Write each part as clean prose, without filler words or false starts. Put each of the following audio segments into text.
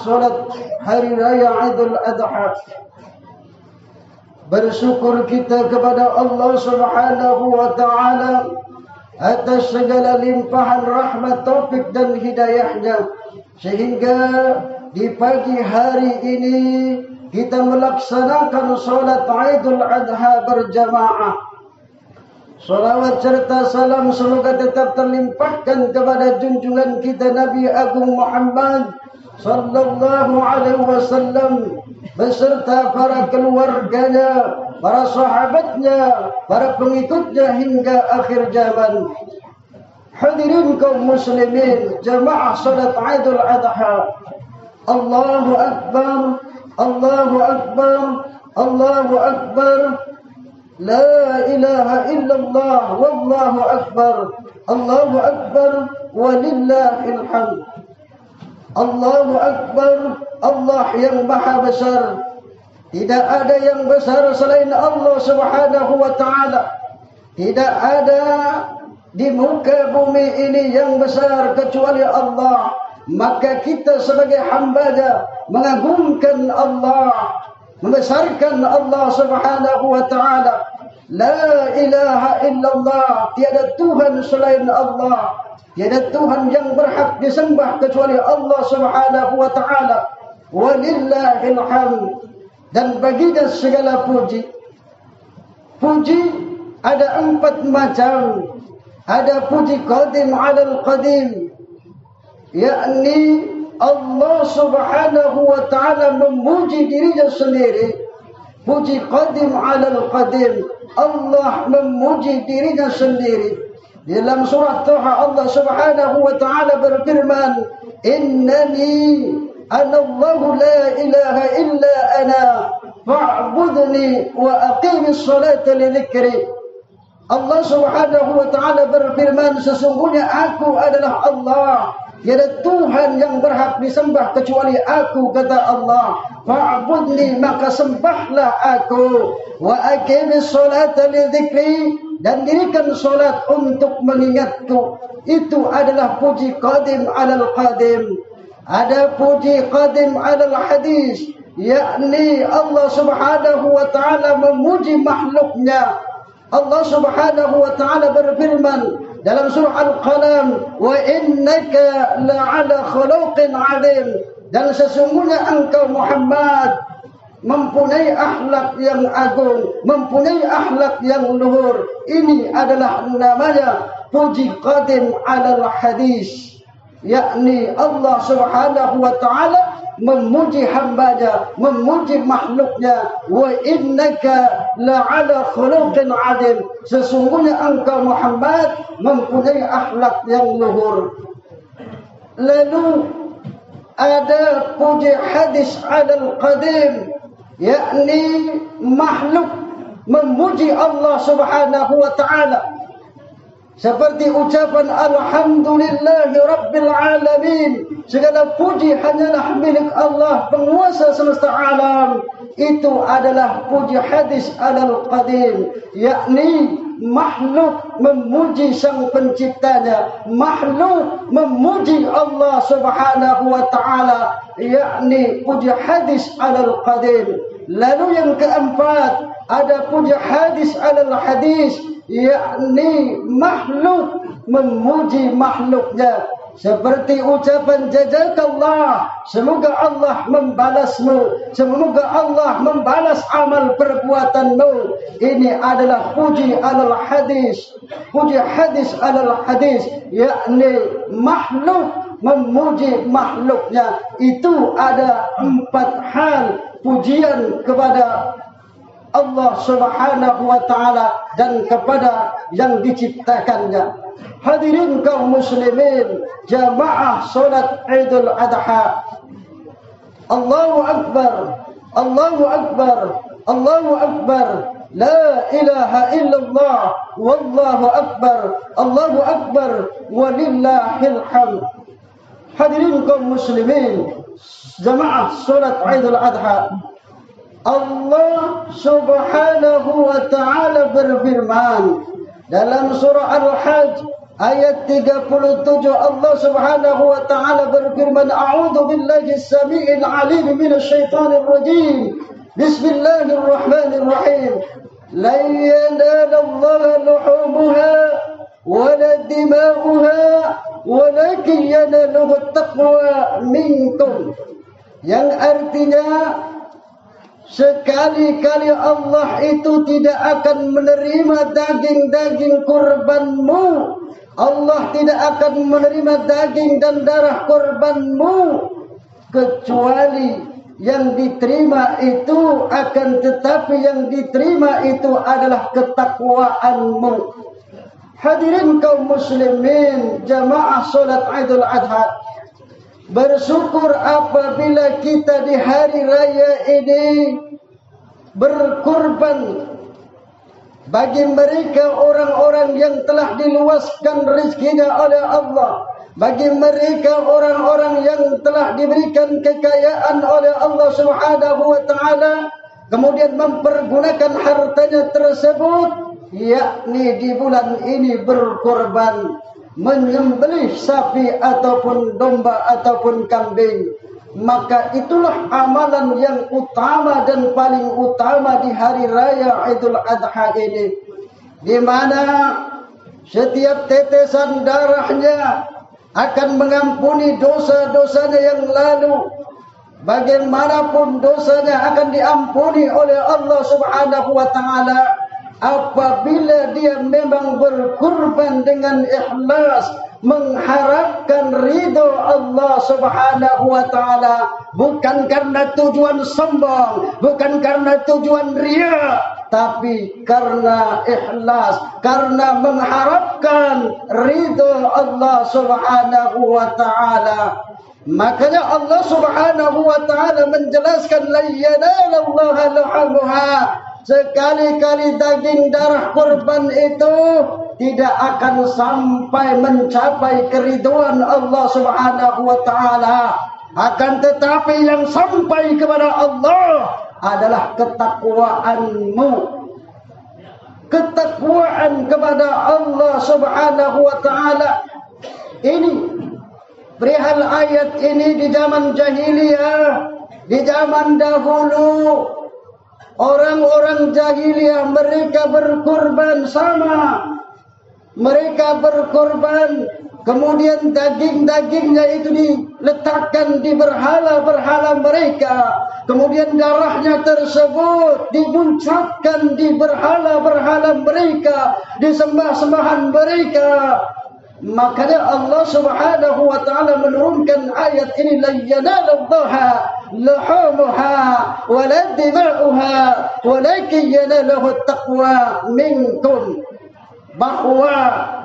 Salat Hari Raya Idul Adha. Bersyukur kita kepada Allah Subhanahu wa Ta'ala atas segala limpahan rahmat, taufik dan hidayahnya, sehingga di pagi hari ini kita melaksanakan salat Idul Adha berjamaah. Salawat serta salam semoga tetap terlimpahkan kepada junjungan kita Nabi Agung Muhammad sallallahu alaihi wasallam beserta para keluarganya, para sahabatnya, para pengikutnya hingga akhir zaman. Hadirin kaum muslimin, jamaah salat Idul Adha. Allahu Akbar, Allahu Akbar, Allahu Akbar. La ilaha illallah, wallahu akbar. Allahu akbar, walillahil hamd. Allahu akbar, Allah yang maha besar. Tidak ada yang besar selain Allah Subhanahu wa Ta'ala. Tidak ada di muka bumi ini yang besar kecuali Allah. Maka kita sebagai hamba-Nya mengagungkan Allah, membesarkan Allah Subhanahu wa Ta'ala. La ilaha illallah, tiada Tuhan selain Allah. Tiada Tuhan yang berhak disembah kecuali Allah Subhanahu wa Ta'ala. Walillahil hamd. Dan baginya segala puji. Puji ada 4 macam. Ada puji qadim alal qadim, yakni Allah Subhanahu wa Ta'ala memuji dirinya sendiri. Puji qadim alal qadim, Allah memuji dirinya sendiri. Dalam surah Taha Allah Subhanahu wa Ta'ala berfirman, innani anallahu la ilaha illa ana fa'budni wa aqimis salata li dzikri. Allah Subhanahu wa Ta'ala berfirman, sesungguhnya aku adalah Allah, tiada Tuhan yang berhak disembah kecuali aku, kata Allah. Fa'budni, maka sembahlah aku. Wa aqimis salata li dzikri, dan dirikan salat untuk mengingatku. Itu adalah puji qadim alal qadim. Ada puji qadim alal hadis, yakni Allah Subhanahu wa Ta'ala memuji makhluknya. Allah Subhanahu wa Ta'ala berfirman dalam surah Al-Qalam, wa innaka la'ala khuluqin 'adzim, dan sesungguhnya engkau Muhammad mempunyai akhlak yang agung, mempunyai akhlak yang luhur. Ini adalah namanya puji qadim alal hadis, yakni Allah Subhanahu wa Ta'ala memuji hamba-Nya, memuji makhluknya. Wa innaka la'ala khuluqin 'adzim, sesungguhnya engkau Muhammad mempunyai akhlak yang luhur. Lalu ada puji hadis alal qadim, yakni makhluk memuji Allah Subhanahu wa Ta'ala, seperti ucapan alhamdulillahi rabbil alamin, segala puji hanyalah milik Allah, penguasa semesta alam. Itu adalah puji hadis alal qadim, yakni makhluk memuji sang penciptanya, makhluk memuji Allah Subhanahu wa Ta'ala, yakni puji hadis alal qadim. Lalu yang keempat, ada puji hadis alal hadis, yakni makhluk memuji makhluknya, seperti ucapan jazakallah, semoga Allah membalasmu, semoga Allah membalas amal perbuatanmu. Ini adalah puji alal hadis, puji hadis alal hadis, yakni makhluk memuji makhluknya. Itu ada 4 hal pujian kepada Allah Subhanahu wa Ta'ala dan kepada yang diciptakannya. Hadirin kaum muslimin, jamaah salat Idul Adha. Allahu Akbar, Allahu Akbar, Allahu Akbar. La ilaha illallah, wallahu akbar, Allahu akbar, walillahil hamd. Hadirin kaum muslimin, jamaah salat Idul Adha. Allah Subhanahu wa Ta'ala berfirman dalam surah Al-Hajj ayat 37 Allah Subhanahu wa taala berfirman, a'udzu billahi as-sami'il 'alim minasyaitonir rajim. Bismillahirrahmanirrahim. La yanalallaha luhumuha wala dima'uha walakin yanaluhu at-taqwa minkum. Yang artinya sekali-kali Allah itu tidak akan menerima daging-daging kurbanmu. Allah tidak akan menerima daging dan darah kurbanmu, kecuali yang diterima itu akan tetapi yang diterima itu adalah ketakwaanmu. Hadirin kaum muslimin jamaah salat Idul Adha, bersyukur apabila kita di hari raya ini berkurban. Bagi mereka orang-orang yang telah diluaskan rezekinya oleh Allah, bagi mereka orang-orang yang telah diberikan kekayaan oleh Allah Subhanahu wa taala, kemudian mempergunakan hartanya tersebut, yakni di bulan ini berkorban, menyembelih sapi ataupun domba ataupun kambing, maka itulah amalan yang utama dan paling utama di hari raya Idul Adha ini, di mana setiap tetesan darahnya akan mengampuni dosa-dosanya yang lalu. Bagaimanapun dosanya akan diampuni oleh Allah Subhanahu wa taala apabila dia memang berkurban dengan ikhlas, mengharapkan ridho Allah Subhanahu wa taala, bukan karena tujuan sombong, bukan karena tujuan riya, tapi karena ikhlas, karena mengharapkan ridho Allah Subhanahu wa taala. Makanya Allah Subhanahu wa taala menjelaskan, la yanalallaha luhumuha, sekali-kali daging darah kurban itu tidak akan sampai mencapai keridhaan Allah Subhanahu wa taala. Akan tetapi yang sampai kepada Allah adalah ketakwaanmu. Ketakwaan kepada Allah Subhanahu wa taala. Ini perihal ayat ini di zaman jahiliyah, di zaman dahulu, orang-orang jahiliyah mereka berkorban sama. Mereka berkorban, kemudian daging-dagingnya itu diletakkan di berhala-berhala mereka. Kemudian darahnya tersebut dimuncratkan di berhala-berhala mereka, di sembah-sembahan mereka. Makanya Allah Subhanahu wa taala menurunkan ayat ini, la yanalallaha luhumuha wala dima'uha walakin yanaluhu at-taqwa minkum. Bahwa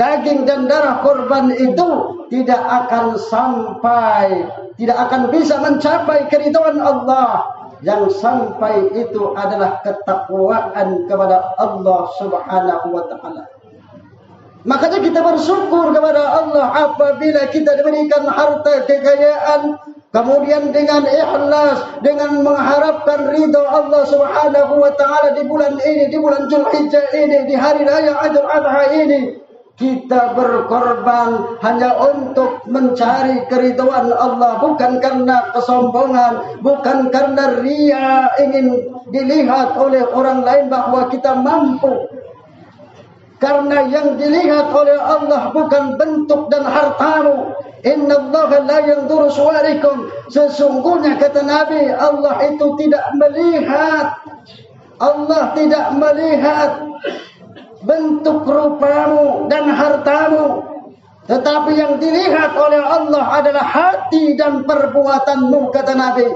daging dan darah korban itu tidak akan sampai, tidak akan bisa mencapai keridhaan Allah. Yang sampai itu adalah ketakwaan kepada Allah Subhanahu wa taala. Makanya kita bersyukur kepada Allah apabila kita diberikan harta kekayaan, kemudian dengan ikhlas, dengan mengharapkan ridha Allah Subhanahu wa taala di bulan ini, di bulan Zulhijjah ini, di hari raya Idul Adha ini, kita berkorban hanya untuk mencari keridhaan Allah, bukan karena kesombongan, bukan karena riya, ingin dilihat oleh orang lain bahwa kita mampu. Karena yang dilihat oleh Allah bukan bentuk dan hartamu. Innallaha la yanzuru suwarikum. Sesungguhnya kata Nabi, Allah itu tidak melihat. Allah tidak melihat bentuk rupamu dan hartamu. Tetapi yang dilihat oleh Allah adalah hati dan perbuatanmu, kata Nabi.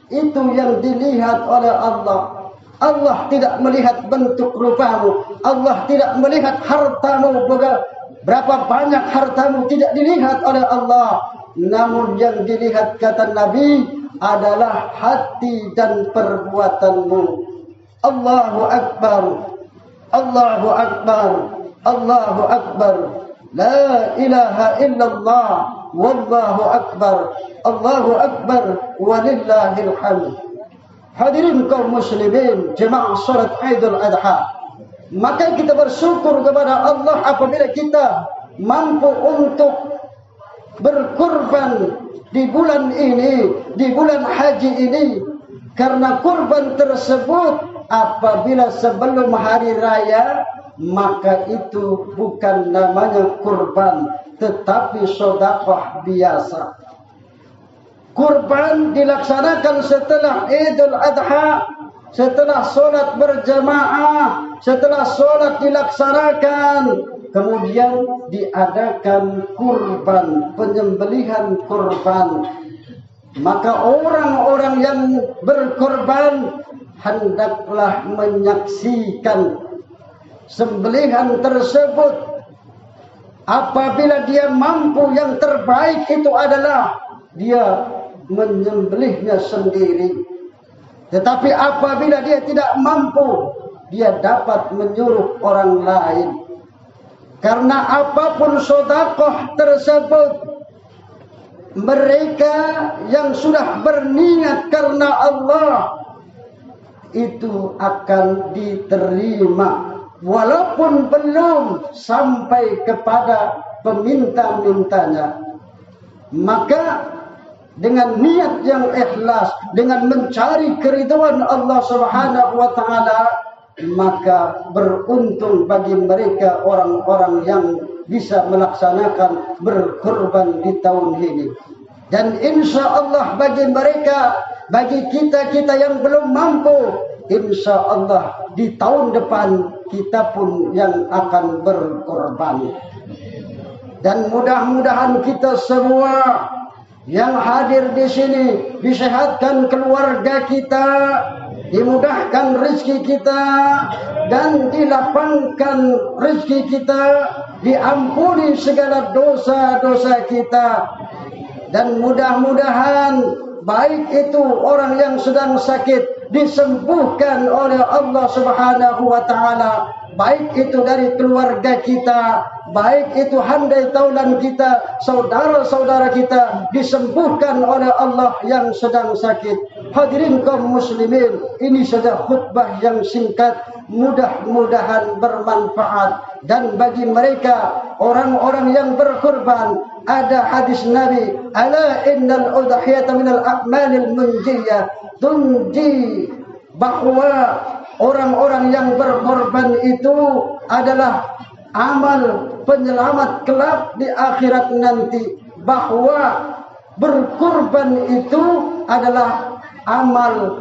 Itu yang dilihat oleh Allah. Allah tidak melihat bentuk rupamu. Allah tidak melihat hartamu. Berapa banyak hartamu tidak dilihat oleh Allah. Namun yang dilihat, kata Nabi, adalah hati dan perbuatanmu. Allahu Akbar. Allahu Akbar. Allahu Akbar. La ilaha illallah. Wallahu Akbar. Allahu Akbar. Walillahil hamd. Hadirin kaum muslimin, jemaah salat Idul Adha, maka kita bersyukur kepada Allah apabila kita mampu untuk berkurban di bulan ini, di bulan haji ini, karena kurban tersebut apabila sebelum hari raya, maka itu bukan namanya kurban, tetapi sedekah biasa. Kurban dilaksanakan setelah Idul Adha, setelah solat berjamaah, setelah solat dilaksanakan, kemudian diadakan kurban, penyembelihan kurban. Maka orang-orang yang berkorban hendaklah menyaksikan sembelihan tersebut. Apabila dia mampu, yang terbaik itu adalah dia menyembelihnya sendiri. Tetapi apabila dia tidak mampu, dia dapat menyuruh orang lain. Karena apapun sedekah tersebut, mereka yang sudah berniat karena Allah itu akan diterima, walaupun belum sampai kepada peminta-mintanya. Maka dengan niat yang ikhlas, dengan mencari keridhaan Allah Subhanahu wa taala, maka beruntung bagi mereka orang-orang yang bisa melaksanakan berkorban di tahun ini. Dan insya Allah bagi mereka, bagi kita-kita yang belum mampu, insya Allah di tahun depan kita pun yang akan berkorban. Dan mudah-mudahan kita semua yang hadir di sini disehatkan keluarga kita, dimudahkan rezeki kita, dan dilapangkan rezeki kita, diampuni segala dosa-dosa kita. Dan mudah-mudahan baik itu orang yang sedang sakit disembuhkan oleh Allah Subhanahu wa taala, baik itu dari keluarga kita, baik itu handai taulan kita, saudara-saudara kita disembuhkan oleh Allah yang sedang sakit. Hadirin kaum muslimin, ini saja khutbah yang singkat, mudah-mudahan bermanfaat. Dan bagi mereka orang-orang yang berkorban, ada hadis Nabi, ala innal udhiyata minal a'malil munjiyah, tunji, bahwa orang-orang yang berkorban itu adalah amal penyelamat kelak di akhirat nanti. Bahwa berkorban itu adalah amal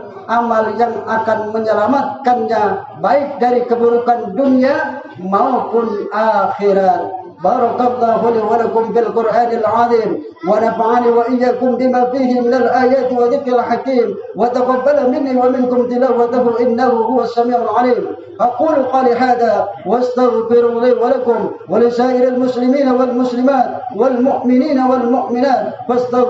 yang akan menyelamatkannya baik dari keburukan dunia maupun akhirat. Barakallahu li wa lakum bil Qur'anil 'azim wa nafa'ani wa iyyakum bima fihi minal ayati wa dzikril hakim wa taqabbala minni wa minkum tilawatahu innahu huwas samiul 'alim. Aqulu qali hadha wastaghfiru li wa lakum wa li sa'iril muslimina wal muslimat wal mu'minina wal mu'minat